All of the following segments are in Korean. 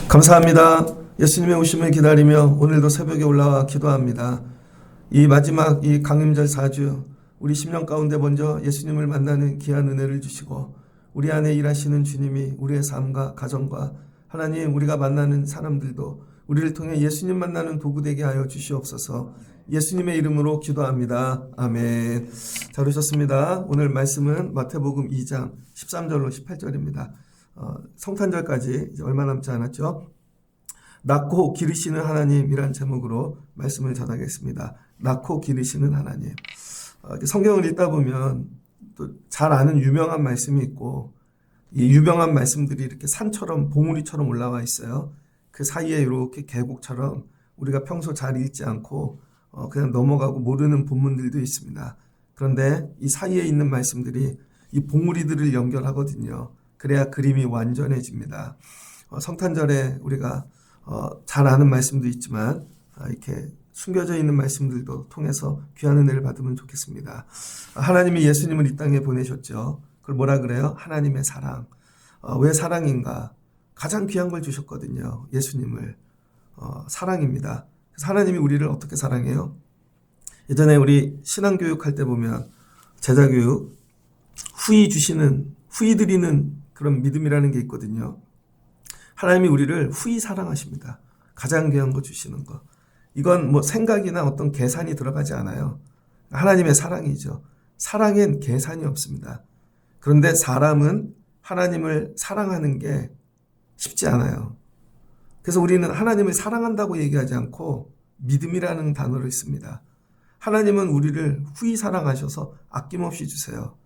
감사합니다. 예수님의 오심을 기다리며 오늘도 새벽에 올라와 기도합니다. 이 마지막 이 강림절 4주 우리 심령 가운데 먼저 예수님을 만나는 귀한 은혜를 주시고 우리 안에 일하시는 주님이 우리의 삶과 가정과 하나님 우리가 만나는 사람들도 우리를 통해 예수님 만나는 도구 되게 하여 주시옵소서. 예수님의 이름으로 기도합니다. 아멘. 잘 오셨습니다. 오늘 말씀은 마태복음 2장 13절로 18절입니다. 성탄절까지 이제 얼마 남지 않았죠. 낳고 기르시는 하나님이란 제목으로 말씀을 전하겠습니다. 낳고 기르시는 하나님. 성경을 읽다 보면 또 잘 아는 유명한 말씀이 있고 이 유명한 말씀들이 이렇게 산처럼 봉우리처럼 올라와 있어요. 그 사이에 이렇게 계곡처럼 우리가 평소 잘 읽지 않고 그냥 넘어가고 모르는 본문들도 있습니다. 그런데 이 사이에 있는 말씀들이 이 봉우리들을 연결하거든요. 그래야 그림이 완전해집니다. 성탄절에 우리가 잘 아는 말씀도 있지만 이렇게 숨겨져 있는 말씀들도 통해서 귀한 은혜를 받으면 좋겠습니다. 하나님이 예수님을 이 땅에 보내셨죠. 그걸 뭐라 그래요? 하나님의 사랑. 왜 사랑인가? 가장 귀한 걸 주셨거든요. 예수님을. 사랑입니다. 그래서 하나님이 우리를 어떻게 사랑해요? 예전에 우리 신앙교육 할 때 보면 제자교육 후히 드리는 그런 믿음이라는 게 있거든요. 하나님이 우리를 후히 사랑하십니다. 가장 귀한 거 주시는 거. 이건 뭐 생각이나 어떤 계산이 들어가지 않아요. 하나님의 사랑이죠. 사랑엔 계산이 없습니다. 그런데 사람은 하나님을 사랑하는 게 쉽지 않아요. 그래서 우리는 하나님을 사랑한다고 얘기하지 않고 믿음이라는 단어를 씁니다. 하나님은 우리를 후히 사랑하셔서 아낌없이 주세요.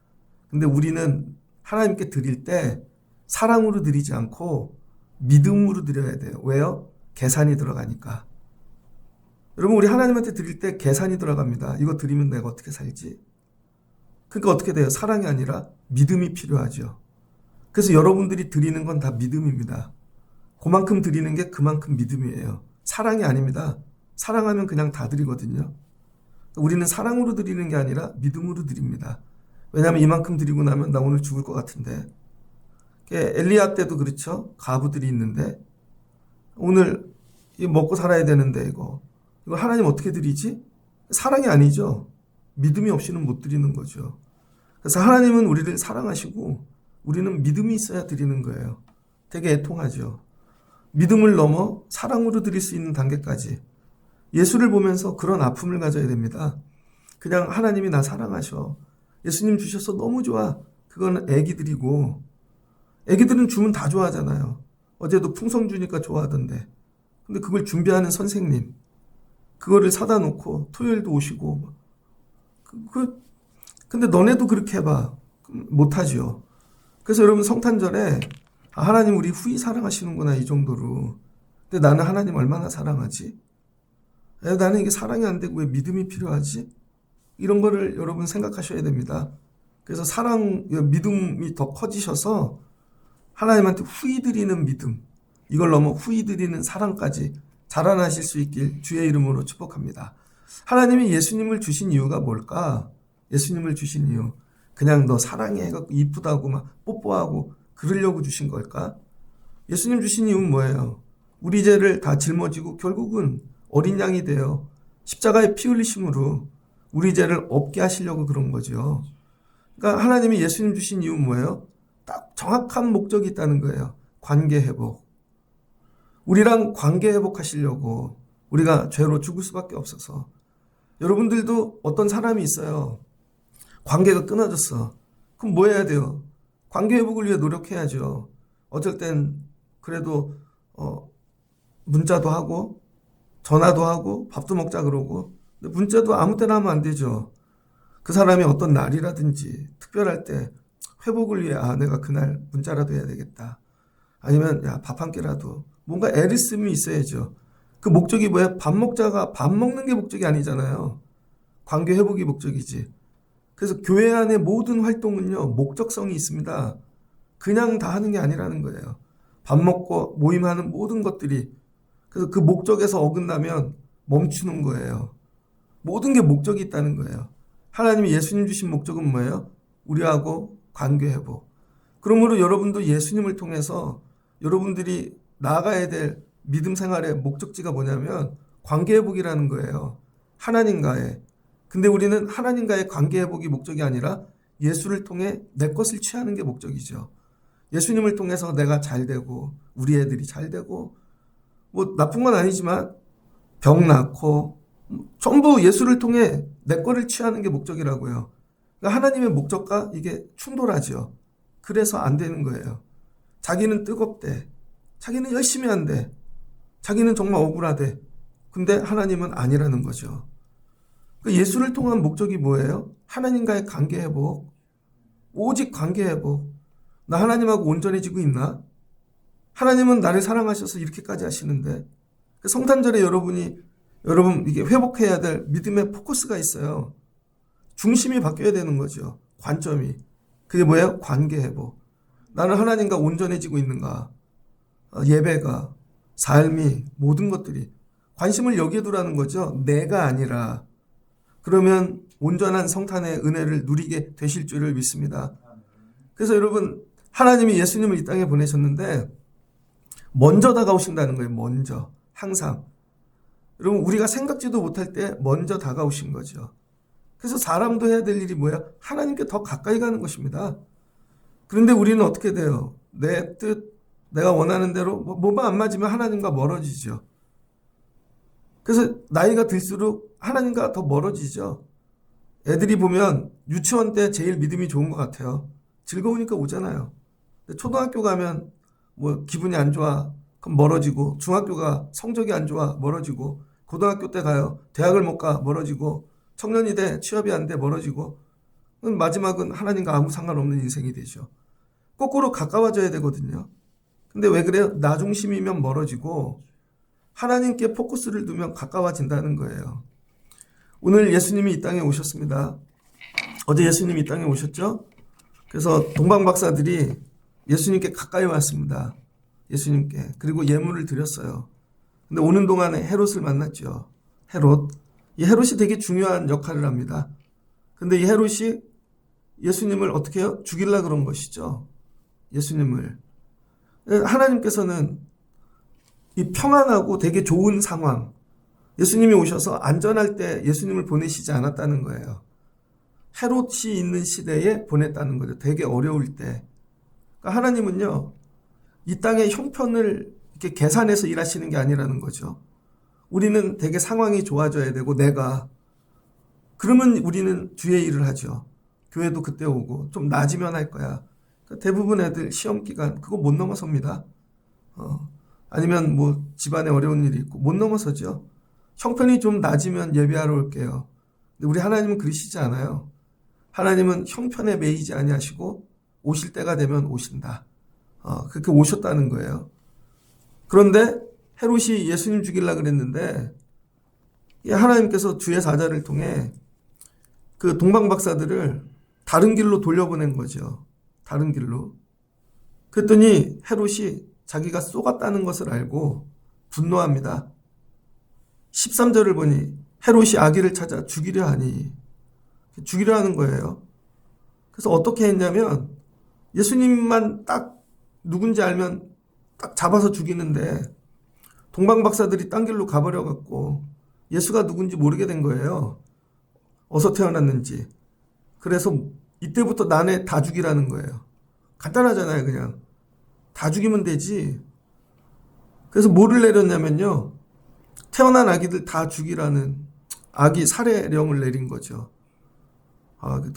근데 우리는 하나님께 드릴 때 사랑으로 드리지 않고 믿음으로 드려야 돼요. 왜요? 계산이 들어가니까. 여러분 우리 하나님한테 드릴 때 계산이 들어갑니다. 이거 드리면 내가 어떻게 살지? 그러니까 어떻게 돼요? 사랑이 아니라 믿음이 필요하죠. 그래서 여러분들이 드리는 건 다 믿음입니다. 그만큼 드리는 게 그만큼 믿음이에요. 사랑이 아닙니다. 사랑하면 그냥 다 드리거든요. 우리는 사랑으로 드리는 게 아니라 믿음으로 드립니다. 왜냐하면 이만큼 드리고 나면 나 오늘 죽을 것 같은데. 엘리야 때도 그렇죠. 가부들이 있는데 오늘 먹고 살아야 되는데 이거 하나님 어떻게 드리지? 사랑이 아니죠. 믿음이 없이는 못 드리는 거죠. 그래서 하나님은 우리를 사랑하시고 우리는 믿음이 있어야 드리는 거예요. 되게 애통하죠. 믿음을 넘어 사랑으로 드릴 수 있는 단계까지 예수를 보면서 그런 아픔을 가져야 됩니다. 그냥 하나님이 나 사랑하셔. 예수님 주셔서 너무 좋아. 그거는 애기들이고 애기들은 주면 다 좋아하잖아요. 어제도 풍선 주니까 좋아하던데. 근데 그걸 준비하는 선생님. 그거를 사다 놓고 토요일도 오시고. 근데 너네도 그렇게 해봐. 못하죠. 그래서 여러분 성탄절에 하나님 우리 후히 사랑하시는구나 이 정도로. 근데 나는 하나님 얼마나 사랑하지? 나는 이게 사랑이 안 되고 왜 믿음이 필요하지? 이런 거를 여러분 생각하셔야 됩니다. 그래서 믿음이 더 커지셔서 하나님한테 후히 드리는 믿음, 이걸 넘어 후히 드리는 사랑까지 자라나실 수 있길 주의 이름으로 축복합니다. 하나님이 예수님을 주신 이유가 뭘까? 예수님을 주신 이유. 그냥 너 사랑해 해갖고 이쁘다고 막 뽀뽀하고 그러려고 주신 걸까? 예수님 주신 이유는 뭐예요? 우리 죄를 다 짊어지고 결국은 어린 양이 되어 십자가에 피 흘리심으로 우리 죄를 없게 하시려고 그런 거죠. 그러니까 하나님이 예수님 주신 이유는 뭐예요? 딱 정확한 목적이 있다는 거예요. 관계 회복. 우리랑 관계 회복하시려고 우리가 죄로 죽을 수밖에 없어서. 여러분들도 어떤 사람이 있어요. 관계가 끊어졌어. 그럼 뭐 해야 돼요? 관계 회복을 위해 노력해야죠. 어쩔 땐 그래도 문자도 하고 전화도 하고 밥도 먹자 그러고. 근데 문자도 아무 때나 하면 안 되죠. 그 사람이 어떤 날이라든지 특별할 때 회복을 위해 내가 그날 문자라도 해야 되겠다. 아니면 밥 한 끼라도 뭔가 애를 쓰면 있어야죠. 그 목적이 뭐야? 밥 먹는 게 목적이 아니잖아요. 관계 회복이 목적이지. 그래서 교회 안의 모든 활동은요, 목적성이 있습니다. 그냥 다 하는 게 아니라는 거예요. 밥 먹고 모임하는 모든 것들이. 그래서 그 목적에서 어긋나면 멈추는 거예요. 모든 게 목적이 있다는 거예요. 하나님이 예수님 주신 목적은 뭐예요? 우리하고 관계 회복. 그러므로 여러분도 예수님을 통해서 여러분들이 나아가야 될 믿음 생활의 목적지가 뭐냐면 관계 회복이라는 거예요. 하나님과의. 근데 우리는 하나님과의 관계 회복이 목적이 아니라 예수를 통해 내 것을 취하는 게 목적이죠. 예수님을 통해서 내가 잘 되고 우리 애들이 잘 되고 뭐 나쁜 건 아니지만 병 낫고 전부 예수를 통해 내 거를 취하는 게 목적이라고요. 그러니까 하나님의 목적과 이게 충돌하죠. 그래서 안 되는 거예요. 자기는 뜨겁대. 자기는 열심히 한대. 자기는 정말 억울하대. 근데 하나님은 아니라는 거죠. 그러니까 예수를 통한 목적이 뭐예요? 하나님과의 관계 회복. 오직 관계 회복. 나 하나님하고 온전해지고 있나? 하나님은 나를 사랑하셔서 이렇게까지 하시는데 성탄절에 여러분 이게 회복해야 될 믿음의 포커스가 있어요. 중심이 바뀌어야 되는 거죠. 관점이. 그게 뭐예요? 관계 회복. 나는 하나님과 온전해지고 있는가? 예배가, 삶이, 모든 것들이 관심을 여기에 두라는 거죠. 내가 아니라. 그러면 온전한 성탄의 은혜를 누리게 되실 줄을 믿습니다. 그래서 여러분 하나님이 예수님을 이 땅에 보내셨는데 먼저 다가오신다는 거예요. 먼저. 항상. 여러분 우리가 생각지도 못할 때 먼저 다가오신 거죠. 그래서 사람도 해야 될 일이 뭐야? 하나님께 더 가까이 가는 것입니다. 그런데 우리는 어떻게 돼요? 내 뜻, 내가 원하는 대로 뭐만 안 맞으면 하나님과 멀어지죠. 그래서 나이가 들수록 하나님과 더 멀어지죠. 애들이 보면 유치원 때 제일 믿음이 좋은 것 같아요. 즐거우니까 오잖아요. 근데 초등학교 가면 뭐 기분이 안 좋아. 그럼 멀어지고, 중학교가 성적이 안 좋아. 멀어지고, 고등학교 때 가요. 대학을 못 가. 멀어지고, 청년이 돼. 취업이 안 돼. 멀어지고, 마지막은 하나님과 아무 상관없는 인생이 되죠. 거꾸로 가까워져야 되거든요. 근데 왜 그래요? 나 중심이면 멀어지고 하나님께 포커스를 두면 가까워진다는 거예요. 오늘 예수님이 이 땅에 오셨습니다. 어제 예수님이 이 땅에 오셨죠? 그래서 동방박사들이 예수님께 가까이 왔습니다. 예수님께. 그리고 예물을 드렸어요. 근데 오는 동안에 헤롯을 만났죠. 헤롯. 이 헤롯이 되게 중요한 역할을 합니다. 근데 이 헤롯이 예수님을 어떻게 해요? 죽이려고 그런 것이죠. 예수님을. 하나님께서는 이 평안하고 되게 좋은 상황, 예수님이 오셔서 안전할 때 예수님을 보내시지 않았다는 거예요. 헤롯이 있는 시대에 보냈다는 거죠. 되게 어려울 때. 그러니까 하나님은요, 이 땅의 형편을 이렇게 계산해서 일하시는 게 아니라는 거죠. 우리는 되게 상황이 좋아져야 되고, 그러면 우리는 주의 일을 하죠. 교회도 그때 오고, 좀 나아지면 할 거야. 그러니까 대부분 애들 시험 기간, 그거 못 넘어섭니다. 아니면 뭐 집안에 어려운 일이 있고, 못 넘어서죠. 형편이 좀 나아지면 예배하러 올게요. 근데 우리 하나님은 그러시지 않아요. 하나님은 형편에 매이지 아니하시고 오실 때가 되면 오신다. 그렇게 오셨다는 거예요. 그런데 헤롯이 예수님 죽이려고 그랬는데 하나님께서 주의 사자를 통해 그 동방박사들을 다른 길로 돌려보낸 거죠. 다른 길로. 그랬더니 헤롯이 자기가 쏘갔다는 것을 알고 분노합니다. 13절을 보니 헤롯이 아기를 찾아 죽이려 하니, 죽이려 하는 거예요. 그래서 어떻게 했냐면 예수님만 딱 누군지 알면 딱 잡아서 죽이는데 동방박사들이 딴 길로 가버려 갖고 예수가 누군지 모르게 된 거예요. 어디서 태어났는지. 그래서 이때부터 나네 다 죽이라는 거예요. 간단하잖아요. 그냥 다 죽이면 되지. 그래서 뭐를 내렸냐면요, 태어난 아기들 다 죽이라는 아기 살해령을 내린 거죠.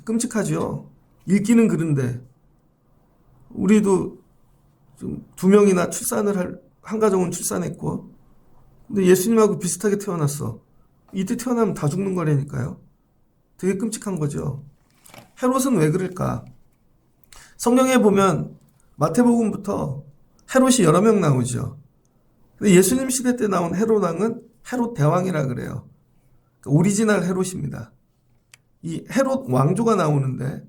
끔찍하죠. 읽기는 그런데 우리도 좀 2명이나 한 가정은 출산했고, 근데 예수님하고 비슷하게 태어났어. 이때 태어나면 다 죽는 거라니까요. 되게 끔찍한 거죠. 헤롯은 왜 그럴까? 성경에 보면 마태복음부터 헤롯이 여러 명 나오죠. 근데 예수님 시대 때 나온 헤롯 왕은 헤롯 대왕이라 그래요. 그러니까 오리지널 헤롯입니다. 이 헤롯 왕조가 나오는데,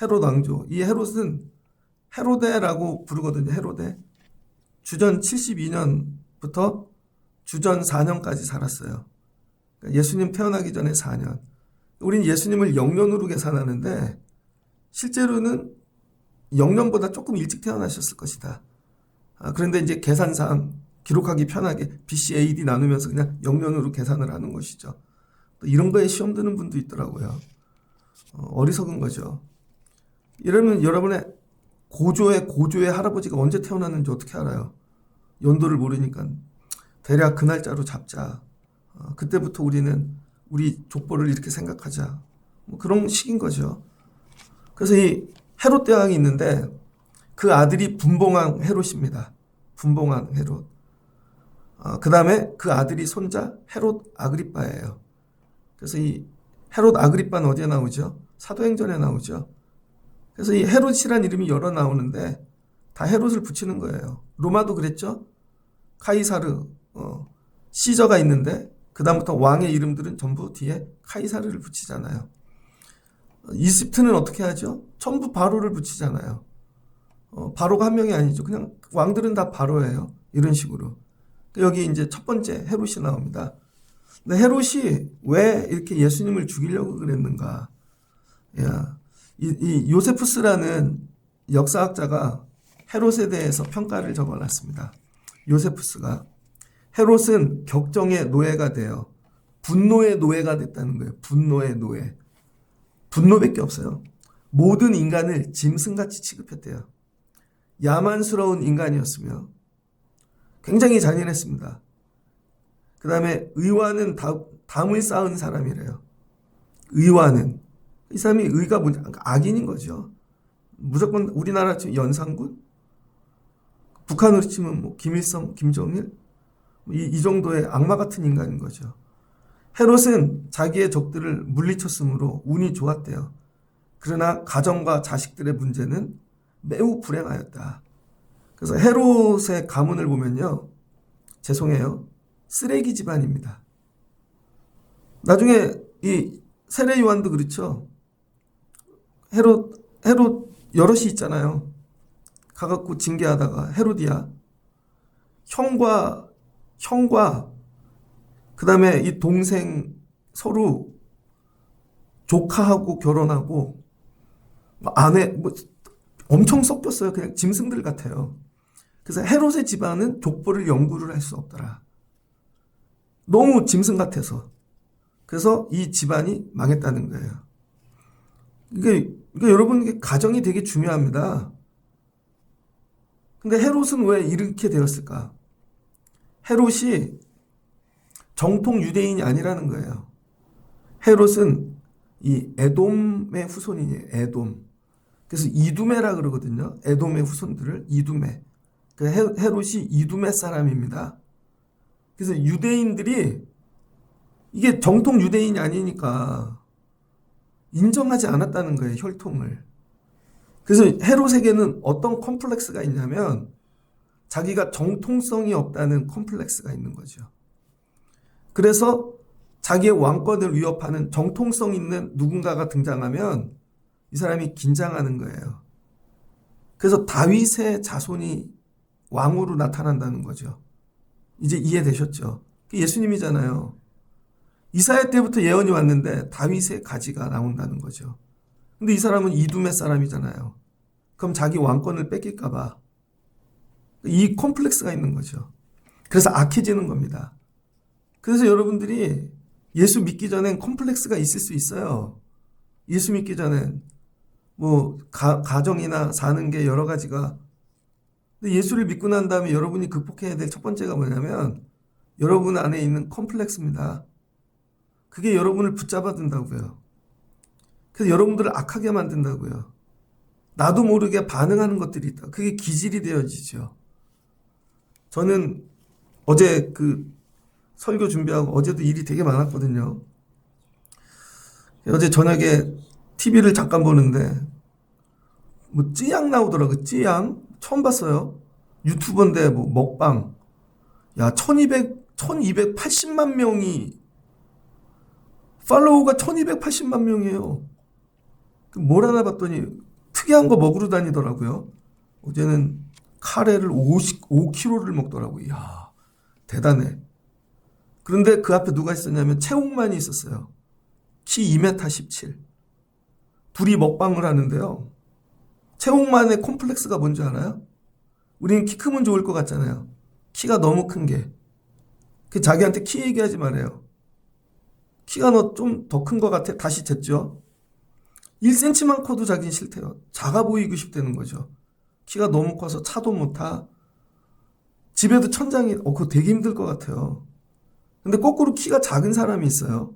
헤롯 왕조. 이 헤롯은 헤로데라고 부르거든요. 헤로데. 주전 72년부터 주전 4년까지 살았어요. 그러니까 예수님 태어나기 전에 4년. 우린 예수님을 영년으로 계산하는데 실제로는 영년보다 조금 일찍 태어나셨을 것이다. 그런데 이제 계산상 기록하기 편하게 BC, AD 나누면서 그냥 영년으로 계산을 하는 것이죠. 또 이런 거에 시험 드는 분도 있더라고요. 어리석은 거죠. 이러면 여러분의 고조의 할아버지가 언제 태어났는지 어떻게 알아요? 연도를 모르니까 대략 그 날짜로 잡자. 그때부터 우리는 우리 족보를 이렇게 생각하자. 뭐 그런 식인 거죠. 그래서 이 헤롯 대왕이 있는데 그 아들이 분봉왕 헤롯입니다. 분봉왕 헤롯. 그 다음에 그 아들이 손자 헤롯 아그리빠예요. 그래서 이 헤롯 아그리빠는 어디에 나오죠? 사도행전에 나오죠. 그래서 이 헤롯이란 이름이 여러 나오는데 다 헤롯을 붙이는 거예요. 로마도 그랬죠. 카이사르, 시저가 있는데 그 다음부터 왕의 이름들은 전부 뒤에 카이사르를 붙이잖아요. 이집트는 어떻게 하죠? 전부 바로를 붙이잖아요. 바로가 한 명이 아니죠. 그냥 왕들은 다 바로예요. 이런 식으로. 여기 이제 첫 번째 헤롯이 나옵니다. 근데 헤롯이 왜 이렇게 예수님을 죽이려고 그랬는가? 이 요세푸스라는 역사학자가 헤롯에 대해서 평가를 적어놨습니다. 요세푸스가 헤롯은 격정의 노예가 되어 분노의 노예가 됐다는 거예요. 분노의 노예. 분노밖에 없어요. 모든 인간을 짐승같이 취급했대요. 야만스러운 인간이었으며 굉장히 잔인했습니다. 그 다음에 의와는 담을 쌓은 사람이래요. 의와는. 이 사람이 의가 뭐냐? 악인인 거죠. 무조건 우리나라 지금 연산군? 북한으로 치면 뭐 김일성, 김정일? 이 정도의 악마 같은 인간인 거죠. 헤롯은 자기의 적들을 물리쳤으므로 운이 좋았대요. 그러나 가정과 자식들의 문제는 매우 불행하였다. 그래서 헤롯의 가문을 보면요. 죄송해요. 쓰레기 집안입니다. 나중에 이 세례 요한도 그렇죠. 헤롯 여럿이 있잖아요. 가갖고 징계하다가 헤로디아 형과 그 다음에 이 동생 서로 조카하고 결혼하고 아내 뭐 엄청 섞였어요. 그냥 짐승들 같아요. 그래서 헤롯의 집안은 족보를 연구를 할 수 없더라. 너무 짐승 같아서. 그래서 이 집안이 망했다는 거예요. 이게 여러분 가정이 되게 중요합니다. 근데 헤롯은 왜 이렇게 되었을까? 헤롯이 정통 유대인이 아니라는 거예요. 헤롯은 이 에돔의 후손이에요. 에돔. 그래서 이두메라 그러거든요. 에돔의 후손들을 이두메. 헤롯이 이두메 사람입니다. 그래서 유대인들이 이게 정통 유대인이 아니니까 인정하지 않았다는 거예요. 혈통을. 그래서 헤롯에게는 어떤 컴플렉스가 있냐면 자기가 정통성이 없다는 컴플렉스가 있는 거죠. 그래서 자기의 왕권을 위협하는 정통성 있는 누군가가 등장하면 이 사람이 긴장하는 거예요. 그래서 다윗의 자손이 왕으로 나타난다는 거죠. 이제 이해되셨죠? 예수님이잖아요. 이사야 때부터 예언이 왔는데 다윗의 가지가 나온다는 거죠. 근데 이 사람은 이두메 사람이잖아요. 그럼 자기 왕권을 뺏길까 봐. 이 콤플렉스가 있는 거죠. 그래서 악해지는 겁니다. 그래서 여러분들이 예수 믿기 전엔 콤플렉스가 있을 수 있어요. 예수 믿기 전엔 뭐 가정이나 사는 게 여러 가지가. 근데 예수를 믿고 난 다음에 여러분이 극복해야 될 첫 번째가 뭐냐면 여러분 안에 있는 콤플렉스입니다. 그게 여러분을 붙잡아 둔다고요. 그래서 여러분들을 악하게 만든다고요. 나도 모르게 반응하는 것들이 있다. 그게 기질이 되어지죠. 저는 어제 설교 준비하고 어제도 일이 되게 많았거든요. 어제 저녁에 TV를 잠깐 보는데 뭐 찌양 나오더라고요. 찌양 처음 봤어요. 유튜버인데 뭐 먹방. 야 1280만 명이 팔로워가 1280만 명이에요. 뭘 하나 봤더니 특이한 거 먹으러 다니더라고요. 어제는 카레를 55kg를 먹더라고요. 이야, 대단해. 그런데 그 앞에 누가 있었냐면 최홍만이 있었어요. 키 2m 17. 둘이 먹방을 하는데요. 체육만의 콤플렉스가 뭔지 알아요? 우리는 키 크면 좋을 것 같잖아요. 키가 너무 큰 게. 그 자기한테 키 얘기하지 말아요. 키가 너 좀 더 큰 것 같아. 다시 쟀죠. 1cm만 커도 자기는 싫대요. 작아 보이고 싶다는 거죠. 키가 너무 커서 차도 못 타. 집에도 천장이 그거 되게 힘들 것 같아요. 근데 거꾸로 키가 작은 사람이 있어요.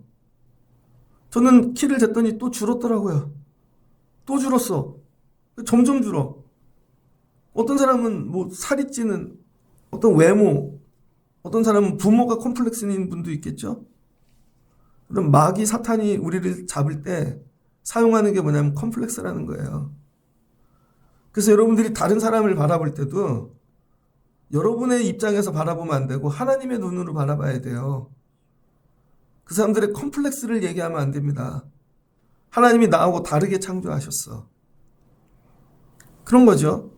저는 키를 쟀더니 또 줄었더라고요. 또 줄었어. 점점 줄어. 어떤 사람은 뭐 살이 찌는 어떤 외모, 어떤 사람은 부모가 콤플렉스인 분도 있겠죠. 그럼 마귀 사탄이 우리를 잡을 때 사용하는 게 뭐냐면 컴플렉스라는 거예요. 그래서 여러분들이 다른 사람을 바라볼 때도 여러분의 입장에서 바라보면 안 되고 하나님의 눈으로 바라봐야 돼요. 그 사람들의 컴플렉스를 얘기하면 안 됩니다. 하나님이 나하고 다르게 창조하셨어. 그런 거죠.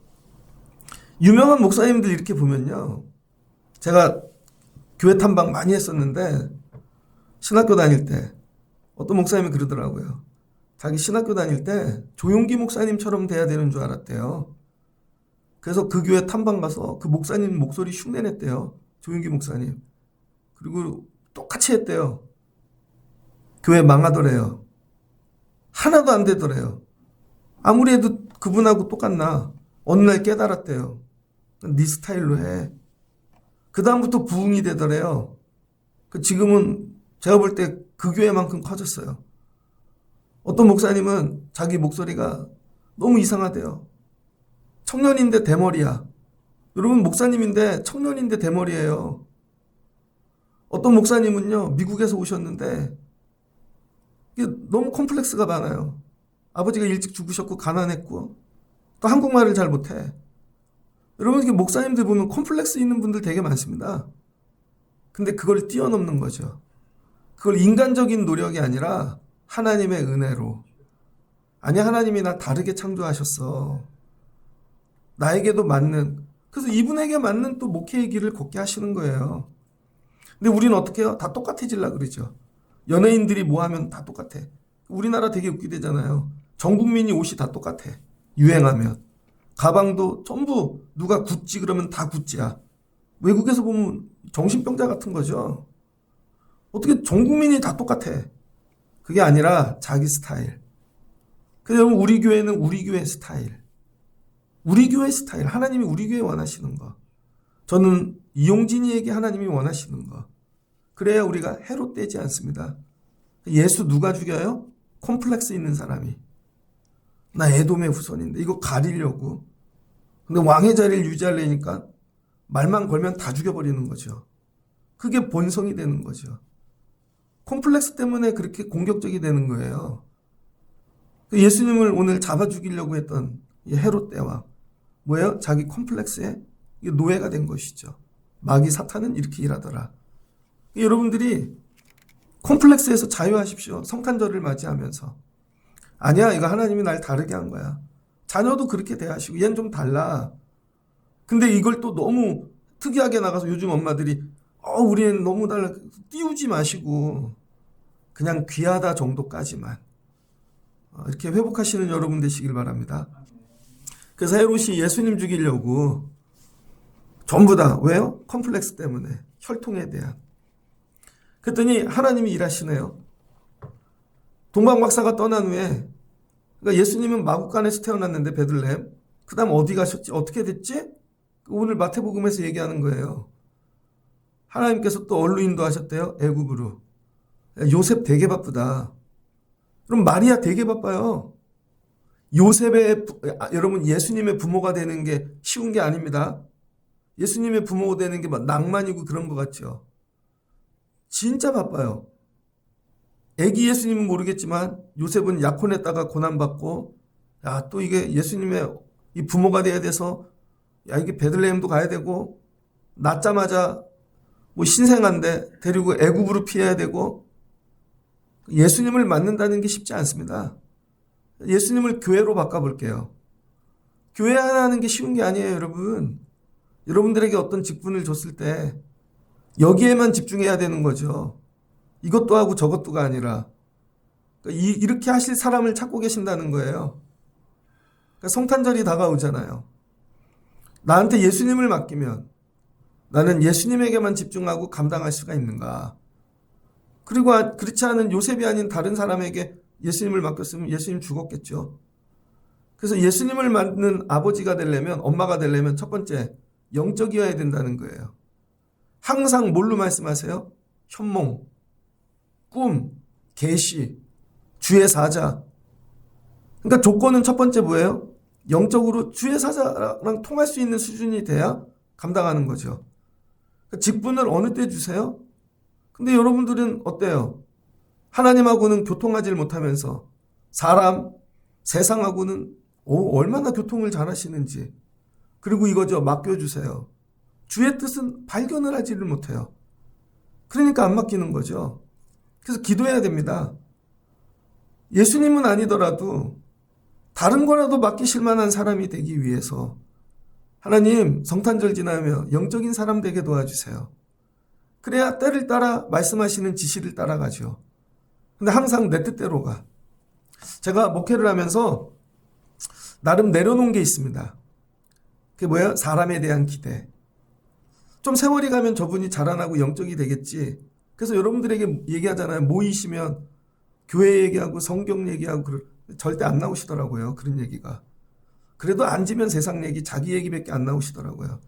유명한 목사님들 이렇게 보면요. 제가 교회 탐방 많이 했었는데 신학교 다닐 때 어떤 목사님이 그러더라고요. 자기 신학교 다닐 때 조용기 목사님처럼 돼야 되는 줄 알았대요. 그래서 그 교회 탐방 가서 그 목사님 목소리 흉내냈대요. 조용기 목사님. 그리고 똑같이 했대요. 교회 망하더래요. 하나도 안 되더래요. 아무리 해도 그분하고 똑같나. 어느 날 깨달았대요. 네 스타일로 해. 그 다음부터 부흥이 되더래요. 지금은 제가 볼 때 그 교회만큼 커졌어요. 어떤 목사님은 자기 목소리가 너무 이상하대요. 청년인데 대머리야. 여러분 목사님인데 청년인데 대머리예요. 어떤 목사님은요 미국에서 오셨는데 이게 너무 콤플렉스가 많아요. 아버지가 일찍 죽으셨고 가난했고 또 한국말을 잘 못해. 여러분 이게 목사님들 보면 콤플렉스 있는 분들 되게 많습니다. 근데 그걸 뛰어넘는 거죠. 그걸 인간적인 노력이 아니라 하나님의 은혜로. 아니 하나님이 나 다르게 창조하셨어. 나에게도 맞는. 그래서 이분에게 맞는 또 목회의 길을 걷게 하시는 거예요. 근데 우리는 어떻게 해요? 다 똑같아지려고 그러죠. 연예인들이 뭐 하면 다 똑같아. 우리나라 되게 웃기대잖아요. 전 국민이 옷이 다 똑같아. 유행하면. 가방도 전부 누가 구찌 그러면 다 구찌야. 외국에서 보면 정신병자 같은 거죠. 어떻게 전 국민이 다 똑같아. 그게 아니라 자기 스타일. 그래서 우리 교회는 우리 교회 스타일. 우리 교회 스타일. 하나님이 우리 교회 원하시는 거. 저는 이용진이에게 하나님이 원하시는 거. 그래야 우리가 해롭되지 않습니다. 예수 누가 죽여요? 콤플렉스 있는 사람이. 나 에돔의 후손인데 이거 가리려고. 근데 왕의 자리를 유지하려니까 말만 걸면 다 죽여버리는 거죠. 그게 본성이 되는 거죠. 콤플렉스 때문에 그렇게 공격적이 되는 거예요. 예수님을 오늘 잡아 죽이려고 했던 이 헤롯 대왕. 뭐예요? 자기 콤플렉스에 노예가 된 것이죠. 마귀 사탄은 이렇게 일하더라. 여러분들이 콤플렉스에서 자유하십시오. 성탄절을 맞이하면서. 아니야, 이거 하나님이 날 다르게 한 거야. 자녀도 그렇게 대하시고 얘는 좀 달라. 근데 이걸 또 너무 특이하게 나가서 요즘 엄마들이 우리는 너무 달라. 띄우지 마시고 그냥 귀하다 정도까지만 이렇게 회복하시는 여러분 되시길 바랍니다. 그래서 헤롯이 예수님 죽이려고 전부 다 왜요? 컴플렉스 때문에 혈통에 대한. 그랬더니 하나님이 일하시네요. 동방박사가 떠난 후에 그러니까 예수님은 마구간에서 태어났는데 베들레헴. 그 다음 어디 가셨지? 어떻게 됐지? 오늘 마태복음에서 얘기하는 거예요. 하나님께서 또 어디로 인도하셨대요? 애굽으로. 요셉 되게 바쁘다. 그럼 마리아 되게 바빠요. 요셉의 여러분 예수님의 부모가 되는 게 쉬운 게 아닙니다. 예수님의 부모가 되는 게 막 낭만이고 그런 것 같죠. 진짜 바빠요. 애기 예수님은 모르겠지만 요셉은 약혼했다가 고난받고 또 이게 예수님의 이 부모가 돼야 돼서 이게 베들레헴도 가야 되고 낳자마자 뭐 신생아인데 데리고 애굽으로 피해야 되고 예수님을 만난다는 게 쉽지 않습니다. 예수님을 교회로 바꿔볼게요. 교회 하나 하는 게 쉬운 게 아니에요, 여러분. 여러분들에게 어떤 직분을 줬을 때 여기에만 집중해야 되는 거죠. 이것도 하고 저것도가 아니라 그러니까 이렇게 하실 사람을 찾고 계신다는 거예요. 그러니까 성탄절이 다가오잖아요. 나한테 예수님을 맡기면 나는 예수님에게만 집중하고 감당할 수가 있는가? 그리고 그렇지 않은 요셉이 아닌 다른 사람에게 예수님을 맡겼으면 예수님 죽었겠죠. 그래서 예수님을 맞는 아버지가 되려면, 엄마가 되려면 첫 번째 영적이어야 된다는 거예요. 항상 뭘로 말씀하세요? 현몽, 꿈, 계시, 주의 사자. 그러니까 조건은 첫 번째 뭐예요? 영적으로 주의 사자랑 통할 수 있는 수준이 돼야 감당하는 거죠. 그러니까 직분을 어느 때 주세요? 근데 여러분들은 어때요? 하나님하고는 교통하지 못하면서 사람, 세상하고는 얼마나 교통을 잘하시는지. 그리고 이거죠. 맡겨주세요. 주의 뜻은 발견을 하지를 못해요. 그러니까 안 맡기는 거죠. 그래서 기도해야 됩니다. 예수님은 아니더라도 다른 거라도 맡기실 만한 사람이 되기 위해서 하나님 성탄절 지나면 영적인 사람 되게 도와주세요. 그래야 때를 따라 말씀하시는 지시를 따라가죠. 근데 항상 내 뜻대로 가. 제가 목회를 하면서 나름 내려놓은 게 있습니다. 그게 뭐예요? 사람에 대한 기대. 좀 세월이 가면 저분이 자라나고 영적이 되겠지. 그래서 여러분들에게 얘기하잖아요. 모이시면 교회 얘기하고 성경 얘기하고 절대 안 나오시더라고요. 그런 얘기가. 그래도 앉으면 세상 얘기, 자기 얘기밖에 안 나오시더라고요.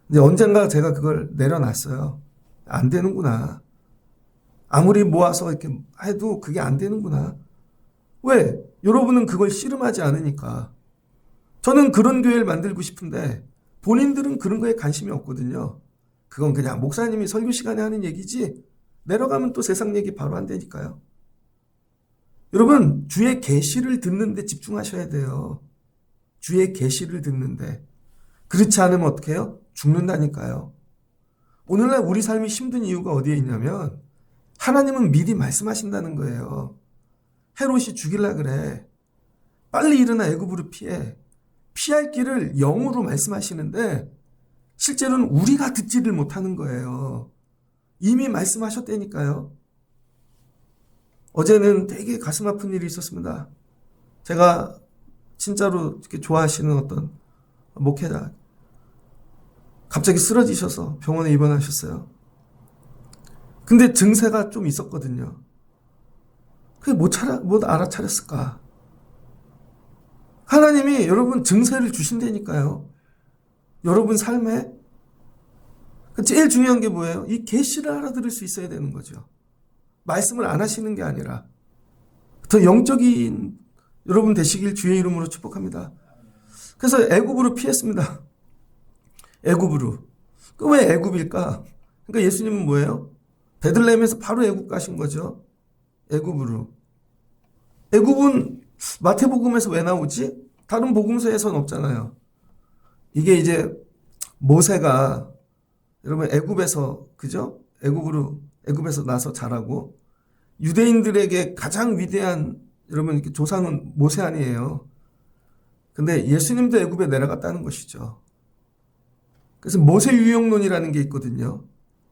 근데 언젠가 제가 그걸 내려놨어요. 안 되는구나. 아무리 모아서 이렇게 해도 그게 안 되는구나. 왜? 여러분은 그걸 씨름하지 않으니까. 저는 그런 교회를 만들고 싶은데 본인들은 그런 거에 관심이 없거든요. 그건 그냥 목사님이 설교 시간에 하는 얘기지 내려가면 또 세상 얘기 바로 안 되니까요. 여러분, 주의 계시를 듣는데 집중하셔야 돼요. 주의 계시를 듣는데. 그렇지 않으면 어떻게 해요? 죽는다니까요. 오늘날 우리 삶이 힘든 이유가 어디에 있냐면 하나님은 미리 말씀하신다는 거예요. 헤롯이 죽이려 그래. 빨리 일어나 애굽으로 피해. 피할 길을 영으로 말씀하시는데 실제로는 우리가 듣지를 못하는 거예요. 이미 말씀하셨다니까요. 어제는 되게 가슴 아픈 일이 있었습니다. 제가 진짜로 이렇게 좋아하시는 어떤 목회자 갑자기 쓰러지셔서 병원에 입원하셨어요. 근데 증세가 좀 있었거든요. 그게 못 알아차렸을까? 하나님이 여러분 증세를 주신다니까요. 여러분 삶에 제일 중요한 게 뭐예요? 이 계시를 알아들을 수 있어야 되는 거죠. 말씀을 안 하시는 게 아니라 더 영적인 여러분 되시길 주의 이름으로 축복합니다. 그래서 애굽으로 피했습니다. 애굽으로. 그 왜 애굽일까? 그러니까 예수님은 뭐예요? 베들레헴에서 바로 애굽 가신 거죠. 애굽으로. 애굽은 마태복음에서 왜 나오지? 다른 복음서에서는 없잖아요. 이게 이제 모세가 여러분 애굽에서 그죠? 애굽에서 나서 자라고 유대인들에게 가장 위대한 여러분 이렇게 조상은 모세 아니에요. 근데 예수님도 애굽에 내려갔다는 것이죠. 그래서 모세 유형론이라는 게 있거든요.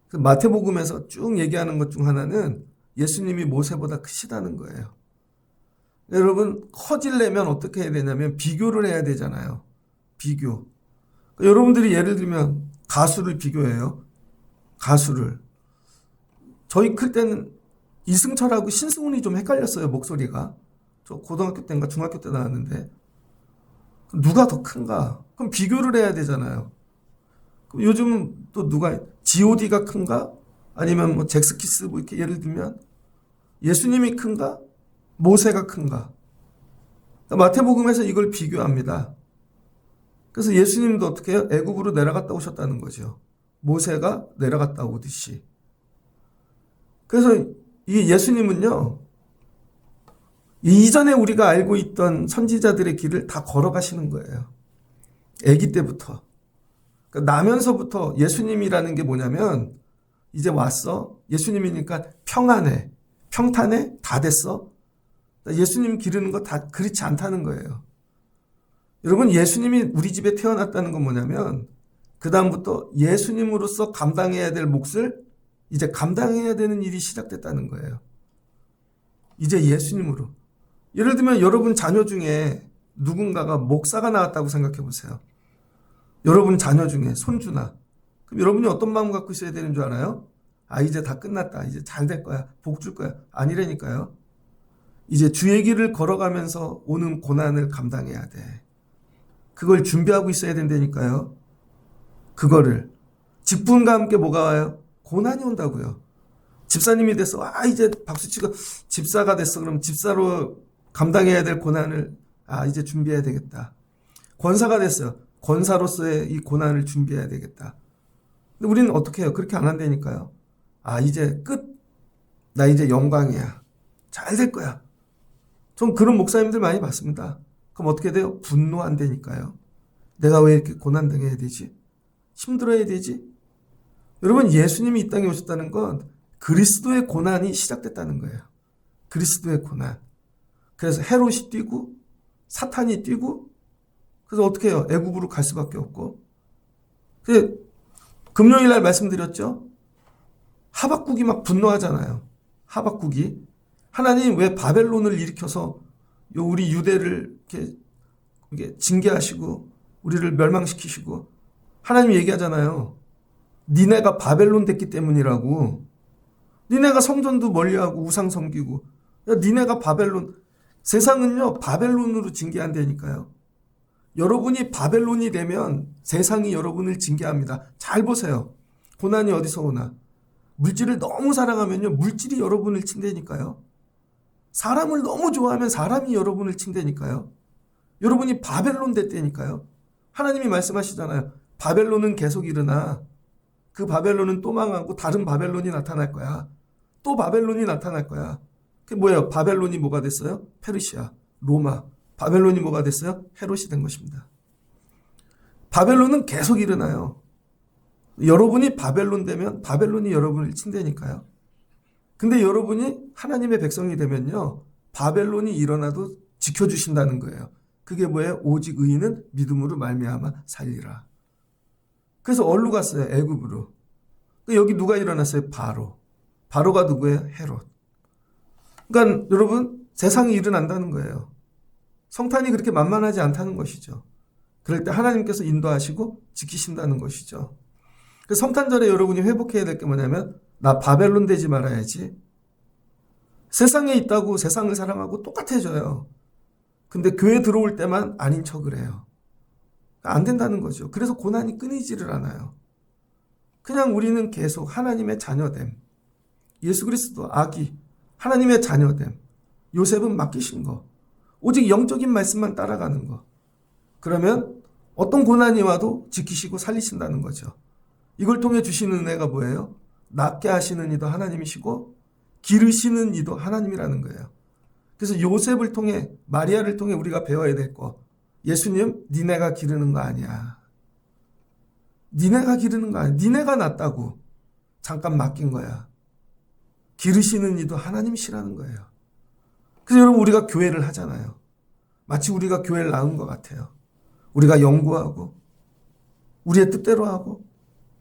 그래서 마태복음에서 쭉 얘기하는 것 중 하나는 예수님이 모세보다 크시다는 거예요. 여러분 커지려면 어떻게 해야 되냐면 비교를 해야 되잖아요. 비교. 여러분들이 예를 들면 가수를 비교해요. 가수를. 저희 클 때는 이승철하고 신승훈이 좀 헷갈렸어요. 목소리가. 저 고등학교 때인가 중학교 때 나왔는데 누가 더 큰가? 그럼 비교를 해야 되잖아요. 그럼 요즘은 또 누가 G.O.D가 큰가? 아니면 뭐 잭스키스 뭐 이렇게 예를 들면 예수님이 큰가? 모세가 큰가? 마태복음에서 이걸 비교합니다. 그래서 예수님도 어떻게 해요? 애굽으로 내려갔다 오셨다는 거죠. 모세가 내려갔다 오듯이. 그래서 이 예수님은요. 이전에 우리가 알고 있던 선지자들의 길을 다 걸어가시는 거예요. 아기 때부터. 그러니까 나면서부터 예수님이라는 게 뭐냐면 이제 왔어. 예수님이니까 평안해. 평탄해. 다 됐어. 예수님 기르는 거 다 그렇지 않다는 거예요. 여러분 예수님이 우리 집에 태어났다는 건 뭐냐면 그 다음부터 예수님으로서 감당해야 될 몫을 이제 감당해야 되는 일이 시작됐다는 거예요. 이제 예수님으로. 예를 들면 여러분 자녀 중에 누군가가 목사가 나왔다고 생각해 보세요. 여러분 자녀 중에 손주나. 그럼 여러분이 어떤 마음 갖고 있어야 되는 줄 알아요? 아, 이제 다 끝났다. 이제 잘 될 거야. 복 줄 거야. 아니라니까요. 이제 주의 길을 걸어가면서 오는 고난을 감당해야 돼. 그걸 준비하고 있어야 된다니까요. 그거를. 직분과 함께 뭐가 와요? 고난이 온다고요. 집사님이 됐어. 아, 이제 박수치고 집사가 됐어. 그럼 집사로 감당해야 될 고난을 이제 준비해야 되겠다. 권사가 됐어요. 권사로서의 이 고난을 준비해야 되겠다. 근데 우리는 어떻게 해요? 그렇게 안 한다니까요. 아, 이제 끝. 나 이제 영광이야. 잘 될 거야. 전 그런 목사님들 많이 봤습니다. 그럼 어떻게 돼요? 분노한다니까요. 내가 왜 이렇게 고난당해야 되지? 힘들어야 되지? 여러분, 예수님이 이 땅에 오셨다는 건 그리스도의 고난이 시작됐다는 거예요. 그리스도의 고난. 그래서 헤롯이 뛰고 사탄이 뛰고 그래서 어떻게 해요? 애굽으로 갈 수밖에 없고. 금요일 날 말씀드렸죠? 하박국이 막 분노하잖아요. 하박국이. 하나님 왜 바벨론을 일으켜서 우리 유대를 이렇게 징계하시고 우리를 멸망시키시고 하나님이 얘기하잖아요. 니네가 바벨론 됐기 때문이라고. 니네가 성전도 멀리하고 우상 섬기고 야, 니네가 바벨론. 세상은요 바벨론으로 징계한다니까요. 여러분이 바벨론이 되면 세상이 여러분을 징계합니다. 잘 보세요. 고난이 어디서 오나. 물질을 너무 사랑하면요 물질이 여러분을 친다니까요. 사람을 너무 좋아하면 사람이 여러분을 친다니까요. 여러분이 바벨론 됐다니까요. 하나님이 말씀하시잖아요. 바벨론은 계속 일어나. 그 바벨론은 또 망하고 다른 바벨론이 나타날 거야. 또 바벨론이 나타날 거야. 그게 뭐예요? 바벨론이 뭐가 됐어요? 페르시아, 로마. 바벨론이 뭐가 됐어요? 헤롯이 된 것입니다. 바벨론은 계속 일어나요. 여러분이 바벨론 되면 바벨론이 여러분을 친다니까요. 근데 여러분이 하나님의 백성이 되면요. 바벨론이 일어나도 지켜주신다는 거예요. 그게 뭐예요? 오직 의인은 믿음으로 말미암아 살리라. 그래서 어디로 갔어요? 애굽으로. 여기 누가 일어났어요? 바로. 바로가 누구예요? 헤롯. 그러니까 여러분 세상이 일어난다는 거예요. 성탄이 그렇게 만만하지 않다는 것이죠. 그럴 때 하나님께서 인도하시고 지키신다는 것이죠. 그 성탄절에 여러분이 회복해야 될 게 뭐냐면 나 바벨론 되지 말아야지. 세상에 있다고 세상을 사랑하고 똑같아져요. 근데 교회 들어올 때만 아닌 척을 해요. 안 된다는 거죠. 그래서 고난이 끊이지를 않아요. 그냥 우리는 계속 하나님의 자녀됨. 예수 그리스도 아기 하나님의 자녀됨. 요셉은 맡기신 거. 오직 영적인 말씀만 따라가는 거. 그러면 어떤 고난이 와도 지키시고 살리신다는 거죠. 이걸 통해 주시는 은혜가 뭐예요? 낫게 하시는 이도 하나님이시고 기르시는 이도 하나님이라는 거예요. 그래서 요셉을 통해 마리아를 통해 우리가 배워야 될 거. 예수님 니네가 기르는 거 아니야. 니네가 기르는 거 아니야. 니네가 낫다고. 잠깐 맡긴 거야. 기르시는 이도 하나님이시라는 거예요. 그래서 여러분 우리가 교회를 하잖아요. 마치 우리가 교회를 낳은 것 같아요. 우리가 연구하고 우리의 뜻대로 하고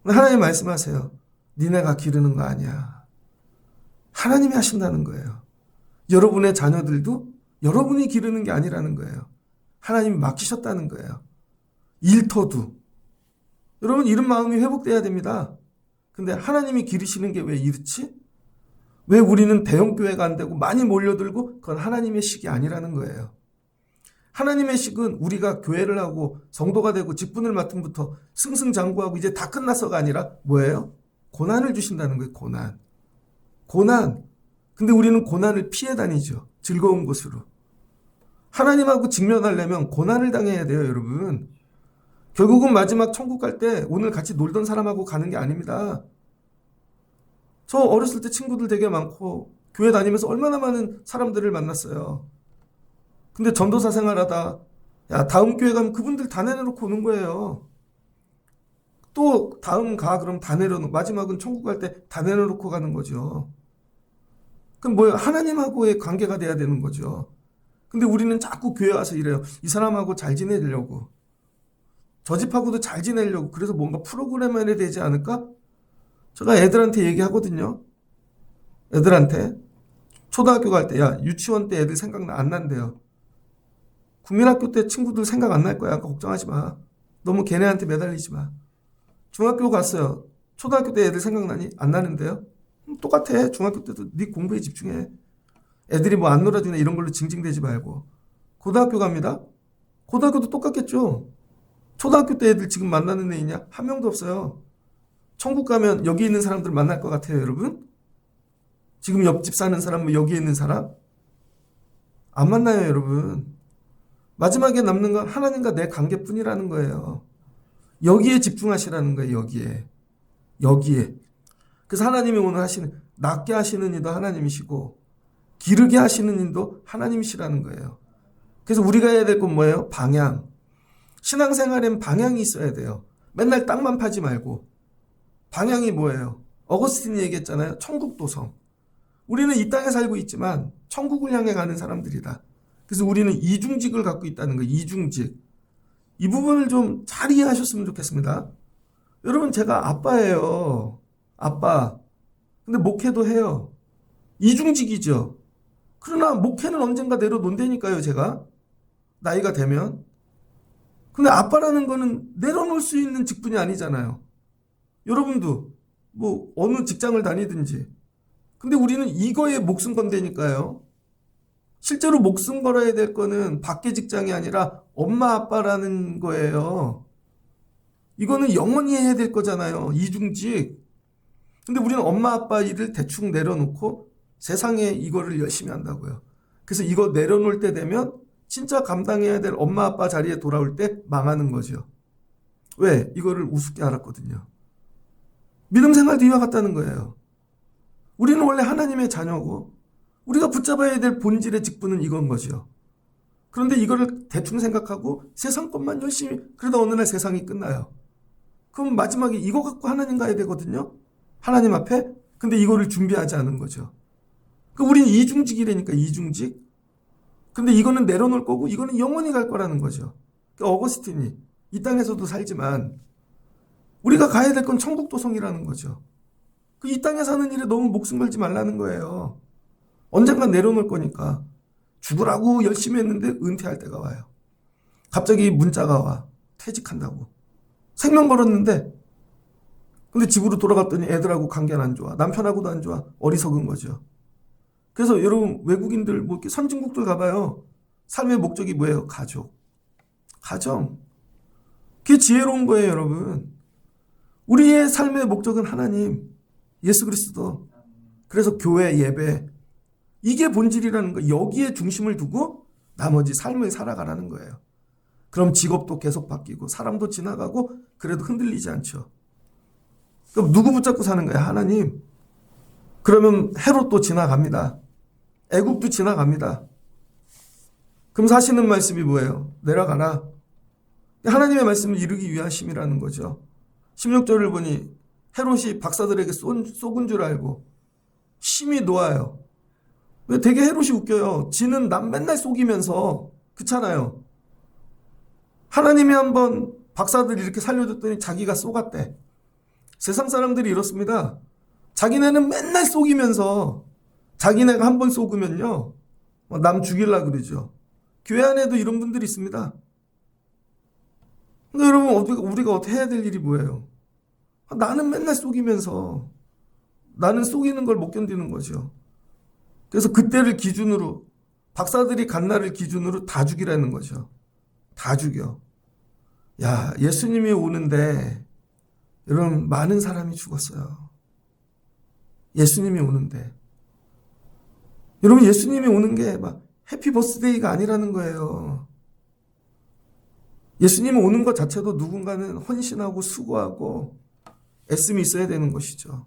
하나님 말씀하세요. 니네가 기르는 거 아니야. 하나님이 하신다는 거예요. 여러분의 자녀들도 여러분이 기르는 게 아니라는 거예요. 하나님이 맡기셨다는 거예요. 일터도. 여러분 이런 마음이 회복돼야 됩니다. 근데 하나님이 기르시는 게 왜 이렇지? 왜 우리는 대형교회가 안 되고 많이 몰려들고 그건 하나님의 식이 아니라는 거예요. 하나님의 식은 우리가 교회를 하고 성도가 되고 직분을 맡음부터 승승장구하고 이제 다 끝났어가 아니라 뭐예요? 고난을 주신다는 거예요. 고난. 고난. 근데 우리는 고난을 피해 다니죠. 즐거운 곳으로. 하나님하고 직면하려면 고난을 당해야 돼요, 여러분. 결국은 마지막 천국 갈 때 오늘 같이 놀던 사람하고 가는 게 아닙니다. 저 어렸을 때 친구들 되게 많고 교회 다니면서 얼마나 많은 사람들을 만났어요. 근데 전도사 생활하다 야 다음 교회 가면 그분들 다 내려놓고 오는 거예요. 또 다음 가 그럼 다 내려놓고 마지막은 천국 갈 때 다 내려놓고 가는 거죠. 그럼 뭐예요? 하나님하고의 관계가 돼야 되는 거죠. 근데 우리는 자꾸 교회 와서 이래요. 이 사람하고 잘 지내려고. 저 집하고도 잘 지내려고. 그래서 뭔가 프로그램 해야 되지 않을까? 제가 애들한테 얘기하거든요. 애들한테 초등학교 갈 때, 야, 유치원 때 애들 생각 안 난대요. 국민학교 때 친구들 생각 안 날 거야. 걱정하지 마. 너무 걔네한테 매달리지 마. 중학교 갔어요. 초등학교 때 애들 생각나니? 안 나는데요? 똑같아. 중학교 때도 네 공부에 집중해. 애들이 뭐 안 놀아주네 이런 걸로 징징대지 말고. 고등학교 갑니다. 고등학교도 똑같겠죠. 초등학교 때 애들 지금 만나는 애 있냐? 한 명도 없어요. 천국 가면 여기 있는 사람들 만날 것 같아요, 여러분? 지금 옆집 사는 사람, 뭐 여기 있는 사람? 안 만나요, 여러분. 마지막에 남는 건 하나님과 내 관계뿐이라는 거예요. 여기에 집중하시라는 거예요, 여기에. 여기에. 그래서 하나님이 오늘 낫게 하시는 이도 하나님이시고, 기르게 하시는 이도 하나님이시라는 거예요. 그래서 우리가 해야 될 건 뭐예요? 방향. 신앙생활엔 방향이 있어야 돼요. 맨날 땅만 파지 말고. 방향이 뭐예요? 어거스틴이 얘기했잖아요. 천국도성. 우리는 이 땅에 살고 있지만 천국을 향해 가는 사람들이다. 그래서 우리는 이중직을 갖고 있다는 거예요. 이중직. 이 부분을 좀 잘 이해하셨으면 좋겠습니다. 여러분, 제가 아빠예요. 아빠. 근데 목회도 해요. 이중직이죠. 그러나 목회는 언젠가 내려놓는다니까요, 제가. 나이가 되면. 근데 아빠라는 거는 내려놓을 수 있는 직분이 아니잖아요. 여러분도 뭐 어느 직장을 다니든지. 근데 우리는 이거에 목숨 건다니까요. 실제로 목숨 걸어야 될 거는 밖의 직장이 아니라 엄마 아빠라는 거예요. 이거는 영원히 해야 될 거잖아요. 이중직. 근데 우리는 엄마 아빠 일을 대충 내려놓고 세상에 이거를 열심히 한다고요. 그래서 이거 내려놓을 때 되면 진짜 감당해야 될 엄마 아빠 자리에 돌아올 때 망하는 거죠. 왜? 이거를 우습게 알았거든요. 믿음 생활도 이와 같다는 거예요. 우리는 원래 하나님의 자녀고 우리가 붙잡아야 될 본질의 직분은 이건 거죠. 그런데 이거를 대충 생각하고 세상 것만 열심히 그러다 어느 날 세상이 끝나요. 그럼 마지막에 이거 갖고 하나님 가야 되거든요. 하나님 앞에. 근데 이거를 준비하지 않은 거죠. 우리는 이중직이라니까, 이중직. 근데 이거는 내려놓을 거고 이거는 영원히 갈 거라는 거죠. 어거스틴이 이 땅에서도 살지만 우리가 가야 될 건 천국도성이라는 거죠. 이 땅에 사는 일에 너무 목숨 걸지 말라는 거예요. 언젠간 내려놓을 거니까. 죽으라고 열심히 했는데 은퇴할 때가 와요. 갑자기 문자가 와. 퇴직한다고. 생명 걸었는데 근데 집으로 돌아갔더니 애들하고 관계는 안 좋아. 남편하고도 안 좋아. 어리석은 거죠. 그래서 여러분 외국인들 뭐 이렇게 선진국들 가봐요. 삶의 목적이 뭐예요? 가족. 가정. 그게 지혜로운 거예요, 여러분. 우리의 삶의 목적은 하나님, 예수 그리스도. 그래서 교회, 예배. 이게 본질이라는 거. 여기에 중심을 두고 나머지 삶을 살아가라는 거예요. 그럼 직업도 계속 바뀌고 사람도 지나가고 그래도 흔들리지 않죠. 그럼 누구 붙잡고 사는 거예요? 하나님. 그러면 헤롯도 지나갑니다. 애굽도 지나갑니다. 그럼 하시는 말씀이 뭐예요? 내려가라. 하나님의 말씀을 이루기 위하심이라는 거죠. 16절을 보니 헤롯이 박사들에게 쏘은 줄 알고 심히 놓아요. 왜 되게 헤롯이 웃겨요. 지는 남 맨날 속이면서 그렇잖아요. 하나님이 한번 박사들 이렇게 살려줬더니 자기가 쏘갔대. 세상 사람들이 이렇습니다. 자기네는 맨날 속이면서 자기네가 한번 속으면요 남 죽이려고 그러죠. 교회 안에도 이런 분들이 있습니다. 근데 여러분 우리가 어떻게 해야 될 일이 뭐예요? 나는 맨날 속이면서 나는 속이는 걸 못 견디는 거죠. 그래서 그때를 기준으로 박사들이 간 날을 기준으로 다 죽이라는 거죠. 다 죽여. 야, 예수님이 오는데 여러분 많은 사람이 죽었어요. 예수님이 오는데 여러분 예수님이 오는 게 막 해피 버스데이가 아니라는 거예요. 예수님이 오는 것 자체도 누군가는 헌신하고 수고하고 애씀이 있어야 되는 것이죠.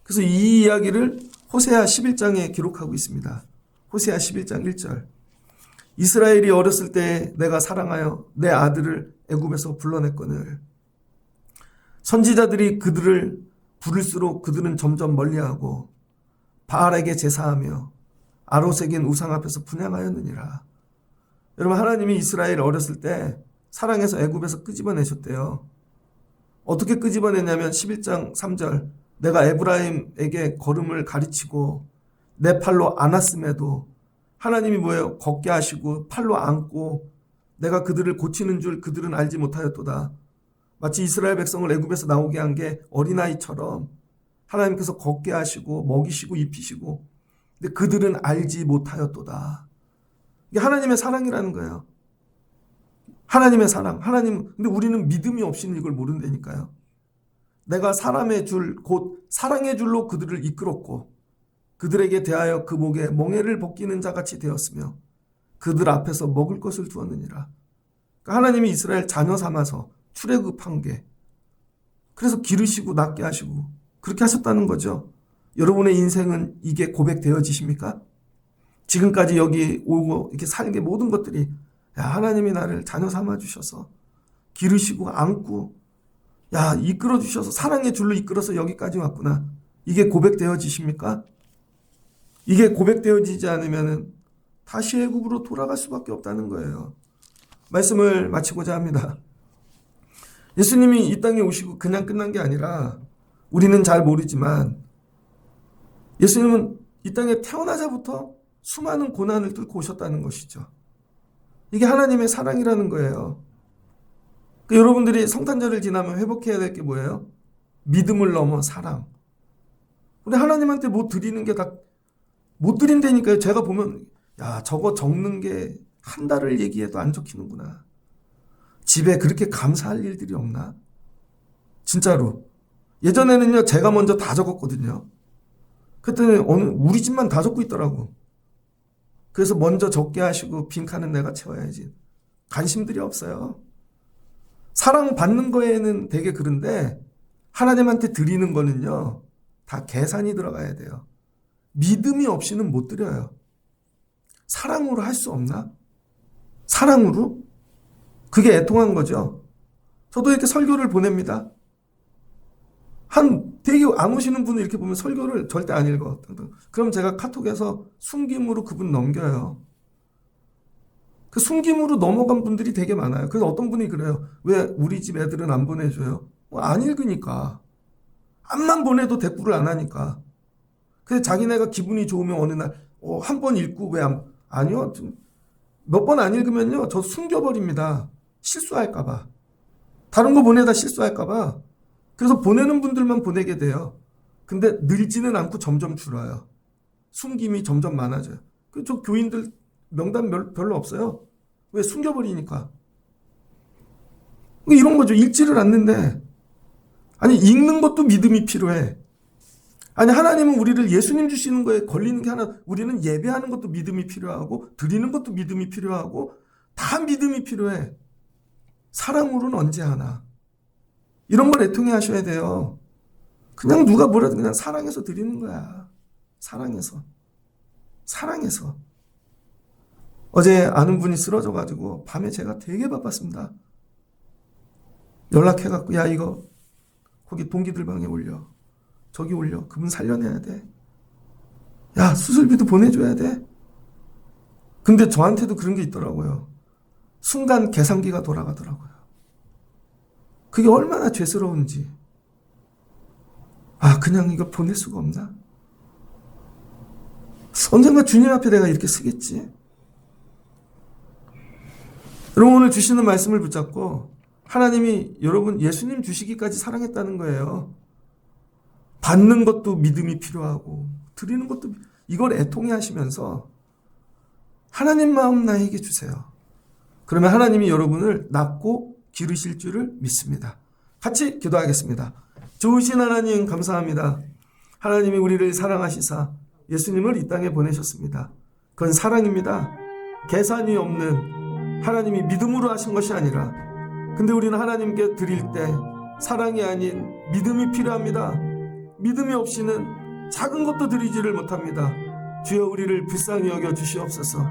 그래서 이 이야기를 호세아 11장에 기록하고 있습니다. 호세아 11장 1절. 이스라엘이 어렸을 때 내가 사랑하여 내 아들을 애굽에서 불러냈거늘. 선지자들이 그들을 부를수록 그들은 점점 멀리하고 바알에게 제사하며 아롯에겐 우상 앞에서 분향하였느니라. 여러분 하나님이 이스라엘 어렸을 때 사랑해서 애굽에서 끄집어내셨대요. 어떻게 끄집어내냐면 11장 3절 내가 에브라임에게 걸음을 가르치고 내 팔로 안았음에도 하나님이 뭐예요? 걷게 하시고 팔로 안고 내가 그들을 고치는 줄 그들은 알지 못하였도다. 마치 이스라엘 백성을 애굽에서 나오게 한 게 어린아이처럼 하나님께서 걷게 하시고 먹이시고 입히시고, 근데 그들은 알지 못하였도다. 이게 하나님의 사랑이라는 거예요. 하나님의 사랑. 하나님, 근데 우리는 믿음이 없이는 이걸 모른다니까요. 내가 사람의 줄, 곧 사랑의 줄로 그들을 이끌었고 그들에게 대하여 그 목에 멍에를 벗기는 자같이 되었으며 그들 앞에서 먹을 것을 두었느니라. 그러니까 하나님이 이스라엘 자녀 삼아서 출애굽한 게, 그래서 기르시고 낫게 하시고 그렇게 하셨다는 거죠. 여러분의 인생은 이게 고백되어지십니까? 지금까지 여기 오고 이렇게 사는 게 모든 것들이 하나님이 나를 자녀 삼아 주셔서 기르시고 안고 이끌어 주셔서 사랑의 줄로 이끌어서 여기까지 왔구나. 이게 고백되어지십니까? 이게 고백되어지지 않으면 다시 애굽으로 돌아갈 수밖에 없다는 거예요. 말씀을 마치고자 합니다. 예수님이 이 땅에 오시고 그냥 끝난 게 아니라, 우리는 잘 모르지만 예수님은 이 땅에 태어나자부터 수많은 고난을 뚫고 오셨다는 것이죠. 이게 하나님의 사랑이라는 거예요. 여러분들이 성탄절을 지나면 회복해야 될 게 뭐예요? 믿음을 넘어 사랑. 근데 하나님한테 뭐 드리는 게 다 못 드린다니까요. 제가 보면 저거 적는 게 한 달을 얘기해도 안 적히는구나. 집에 그렇게 감사할 일들이 없나? 진짜로. 예전에는요, 제가 먼저 다 적었거든요. 그랬더니 우리 집만 다 적고 있더라고. 그래서 먼저 적게 하시고 빈칸은 내가 채워야지. 관심들이 없어요. 사랑받는 거에는 되게 그런데 하나님한테 드리는 거는요, 다 계산이 들어가야 돼요. 믿음이 없이는 못 드려요. 사랑으로 할 수 없나? 사랑으로? 그게 애통한 거죠. 저도 이렇게 설교를 보냅니다. 되게 안 오시는 분을 이렇게 보면 설교를 절대 안 읽어. 그럼 제가 카톡에서 숨김으로 그분 넘겨요. 그 숨김으로 넘어간 분들이 되게 많아요. 그래서 어떤 분이 그래요. 왜 우리 집 애들은 안 보내줘요? 안 읽으니까. 앞만 보내도 대꾸를 안 하니까. 그래서 자기네가 기분이 좋으면 어느 날 한 번 읽고 아니요. 몇 번 안 읽으면요, 저 숨겨버립니다. 실수할까봐. 다른 거 보내다 실수할까봐. 그래서 보내는 분들만 보내게 돼요. 근데 늘지는 않고 점점 줄어요. 숨김이 점점 많아져요. 저 교인들 명단 별로 없어요. 왜? 숨겨버리니까. 이런 거죠. 읽지를 않는데. 아니, 읽는 것도 믿음이 필요해. 아니, 하나님은 우리를 예수님 주시는 거에 걸리는 게 하나, 우리는 예배하는 것도 믿음이 필요하고 드리는 것도 믿음이 필요하고 다 믿음이 필요해. 사랑으로는 언제 하나. 이런 걸 애통해 하셔야 돼요. 그냥 누가 뭐라도 그냥 사랑해서 드리는 거야. 사랑해서. 어제 아는 분이 쓰러져가지고 밤에 제가 되게 바빴습니다. 연락해갖고 이거 거기 동기들 방에 올려. 저기 올려. 그분 살려내야 돼. 수술비도 보내줘야 돼. 근데 저한테도 그런 게 있더라고요. 순간 계산기가 돌아가더라고요. 그게 얼마나 죄스러운지. 그냥 이거 보낼 수가 없나? 언젠가 주님 앞에 내가 이렇게 쓰겠지. 여러분, 오늘 주시는 말씀을 붙잡고 하나님이 여러분 예수님 주시기까지 사랑했다는 거예요. 받는 것도 믿음이 필요하고 드리는 것도, 이걸 애통해 하시면서 하나님 마음 나에게 주세요. 그러면 하나님이 여러분을 낳고 기르실 줄을 믿습니다. 같이 기도하겠습니다. 좋으신 하나님 감사합니다. 하나님이 우리를 사랑하시사 예수님을 이 땅에 보내셨습니다. 그건 사랑입니다. 계산이 없는, 하나님이 믿음으로 하신 것이 아니라, 근데 우리는 하나님께 드릴 때 사랑이 아닌 믿음이 필요합니다. 믿음이 없이는 작은 것도 드리지를 못합니다. 주여, 우리를 불쌍히 여겨 주시옵소서.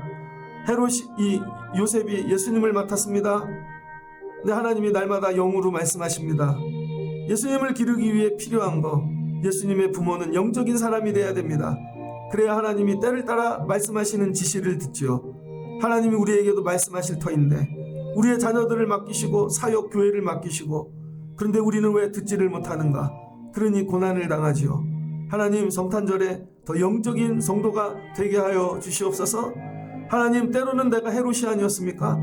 헤롯이 요셉이 예수님을 맡았습니다. 근데 하나님이 날마다 영으로 말씀하십니다. 예수님을 기르기 위해 필요한 거, 예수님의 부모는 영적인 사람이 돼야 됩니다. 그래야 하나님이 때를 따라 말씀하시는 지시를 듣지요. 하나님이 우리에게도 말씀하실 터인데 우리의 자녀들을 맡기시고 사역 교회를 맡기시고, 그런데 우리는 왜 듣지를 못하는가? 그러니 고난을 당하지요. 하나님, 성탄절에 더 영적인 성도가 되게 하여 주시옵소서. 하나님, 때로는 내가 헤롯이 아니었습니까?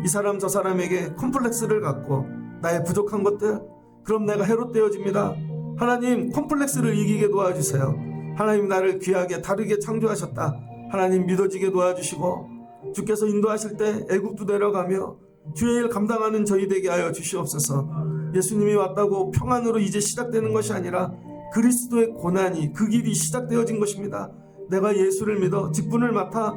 이 사람 저 사람에게 컴플렉스를 갖고 나의 부족한 것들, 그럼 내가 헤롯 되어집니다. 하나님, 컴플렉스를 이기게 도와주세요. 하나님, 나를 귀하게 다르게 창조하셨다. 하나님, 믿어지게 도와주시고 주께서 인도하실 때 애굽도 내려가며 주의 일 감당하는 저희 되게 하여 주시옵소서. 예수님이 왔다고 평안으로 이제 시작되는 것이 아니라 그리스도의 고난이, 그 길이 시작되어진 것입니다. 내가 예수를 믿어 직분을 맡아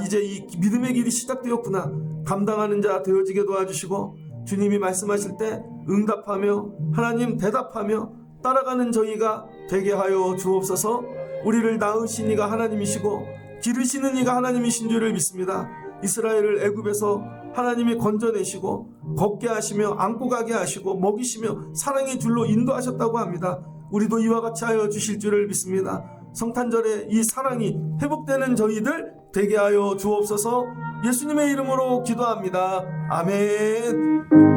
이제 이 믿음의 길이 시작되었구나, 감당하는 자 되어지게 도와주시고 주님이 말씀하실 때 응답하며 하나님 대답하며 따라가는 저희가 되게 하여 주옵소서. 우리를 낳으신 이가 하나님이시고 기르시는 이가 하나님이신 줄을 믿습니다. 이스라엘을 애굽에서 하나님이 건져내시고 걷게 하시며 안고 가게 하시고 먹이시며 사랑의 줄로 인도하셨다고 합니다. 우리도 이와 같이 하여 주실 줄을 믿습니다. 성탄절에 이 사랑이 회복되는 저희들 되게 하여 주옵소서. 예수님의 이름으로 기도합니다. 아멘.